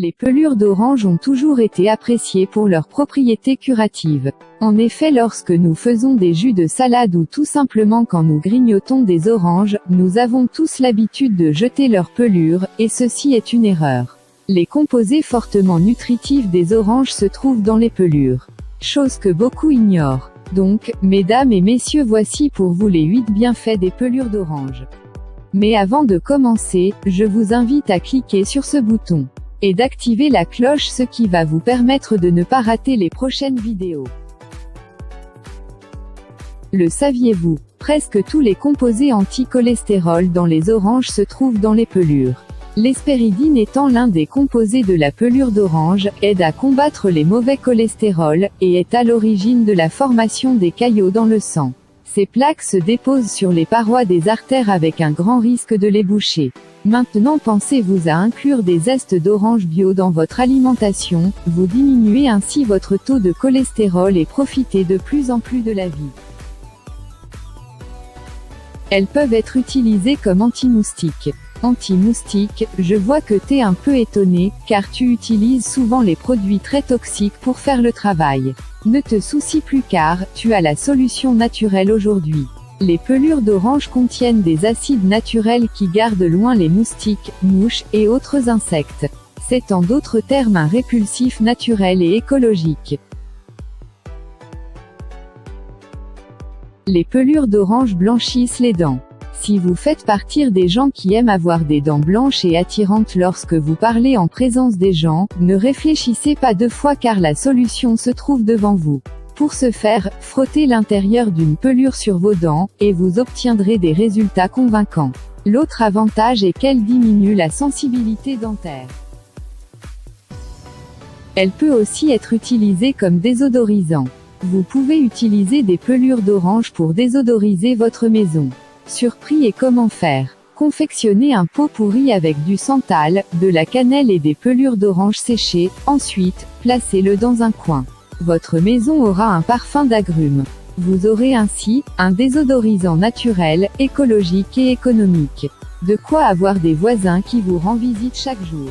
Les pelures d'orange ont toujours été appréciées pour leurs propriétés curatives. En effet, lorsque nous faisons des jus de salade ou tout simplement quand nous grignotons des oranges, nous avons tous l'habitude de jeter leurs pelures, et ceci est une erreur. Les composés fortement nutritifs des oranges se trouvent dans les pelures. Chose que beaucoup ignorent. Donc, mesdames et messieurs, voici pour vous les 8 bienfaits des pelures d'orange. Mais avant de commencer, je vous invite à cliquer sur ce bouton et d'activer la cloche, ce qui va vous permettre de ne pas rater les prochaines vidéos. Le saviez-vous? Presque tous les composés anti-cholestérol dans les oranges se trouvent dans les pelures. L'hespéridine étant l'un des composés de la pelure d'orange, aide à combattre les mauvais cholestérols, et est à l'origine de la formation des caillots dans le sang. Ces plaques se déposent sur les parois des artères avec un grand risque de les boucher. Maintenant, pensez-vous à inclure des zestes d'orange bio dans votre alimentation, vous diminuez ainsi votre taux de cholestérol et profitez de plus en plus de la vie. Elles peuvent être utilisées comme anti-moustiques. Anti-moustique, je vois que t'es un peu étonné, car tu utilises souvent les produits très toxiques pour faire le travail. Ne te soucie plus car, tu as la solution naturelle aujourd'hui. Les pelures d'orange contiennent des acides naturels qui gardent loin les moustiques, mouches, et autres insectes. C'est en d'autres termes un répulsif naturel et écologique. Les pelures d'orange blanchissent les dents. Si vous faites partie des gens qui aiment avoir des dents blanches et attirantes lorsque vous parlez en présence des gens, ne réfléchissez pas 2 fois car la solution se trouve devant vous. Pour ce faire, frottez l'intérieur d'une pelure sur vos dents, et vous obtiendrez des résultats convaincants. L'autre avantage est qu'elle diminue la sensibilité dentaire. Elle peut aussi être utilisée comme désodorisant. Vous pouvez utiliser des pelures d'orange pour désodoriser votre maison. Surpris, et comment faire? Confectionnez un pot pourri avec du santal, de la cannelle et des pelures d'orange séchées, ensuite, placez-le dans un coin. Votre maison aura un parfum d'agrumes. Vous aurez ainsi, un désodorisant naturel, écologique et économique. De quoi avoir des voisins qui vous rendent visite chaque jour.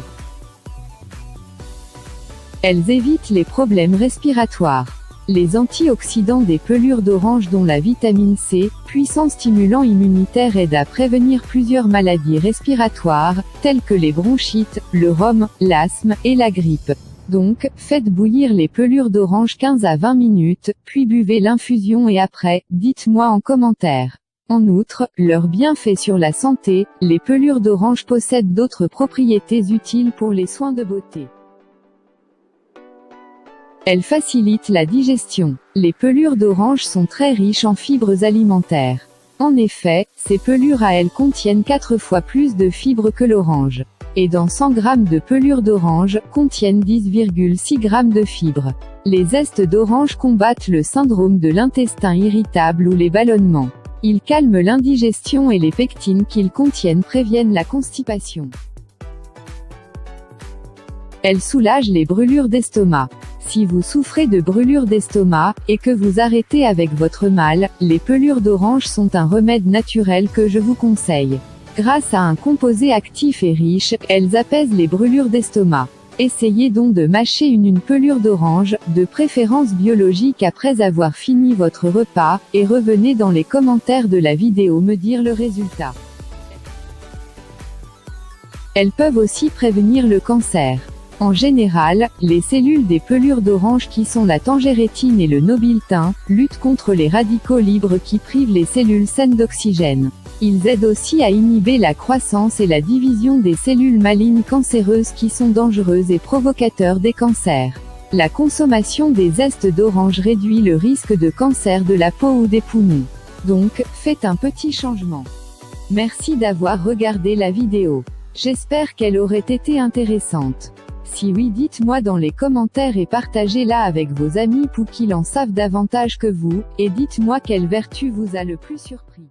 Elles évitent les problèmes respiratoires. Les antioxydants des pelures d'orange dont la vitamine C, puissant stimulant immunitaire, aide à prévenir plusieurs maladies respiratoires, telles que les bronchites, le rhume, l'asthme, et la grippe. Donc, faites bouillir les pelures d'orange 15 à 20 minutes, puis buvez l'infusion et après, dites-moi en commentaire. En outre, leurs bienfaits sur la santé, les pelures d'orange possèdent d'autres propriétés utiles pour les soins de beauté. Elles facilitent la digestion. Les pelures d'orange sont très riches en fibres alimentaires. En effet, ces pelures à elles contiennent 4 fois plus de fibres que l'orange. Et dans 100 g de pelures d'orange, contiennent 10,6 g de fibres. Les zestes d'orange combattent le syndrome de l'intestin irritable ou les ballonnements. Ils calment l'indigestion et les pectines qu'ils contiennent préviennent la constipation. Elles soulagent les brûlures d'estomac. Si vous souffrez de brûlures d'estomac, et que vous arrêtez avec votre mal, les pelures d'orange sont un remède naturel que je vous conseille. Grâce à un composé actif et riche, elles apaisent les brûlures d'estomac. Essayez donc de mâcher une pelure d'orange, de préférence biologique après avoir fini votre repas, et revenez dans les commentaires de la vidéo me dire le résultat. Elles peuvent aussi prévenir le cancer. En général, les cellules des pelures d'orange qui sont la tangérétine et le nobiltin, luttent contre les radicaux libres qui privent les cellules saines d'oxygène. Ils aident aussi à inhiber la croissance et la division des cellules malignes cancéreuses qui sont dangereuses et provocateurs des cancers. La consommation des zestes d'orange réduit le risque de cancer de la peau ou des poumons. Donc, faites un petit changement. Merci d'avoir regardé la vidéo. J'espère qu'elle aurait été intéressante. Si oui, dites-moi dans les commentaires et partagez-la avec vos amis pour qu'ils en savent davantage que vous, et dites-moi quelle vertu vous a le plus surpris.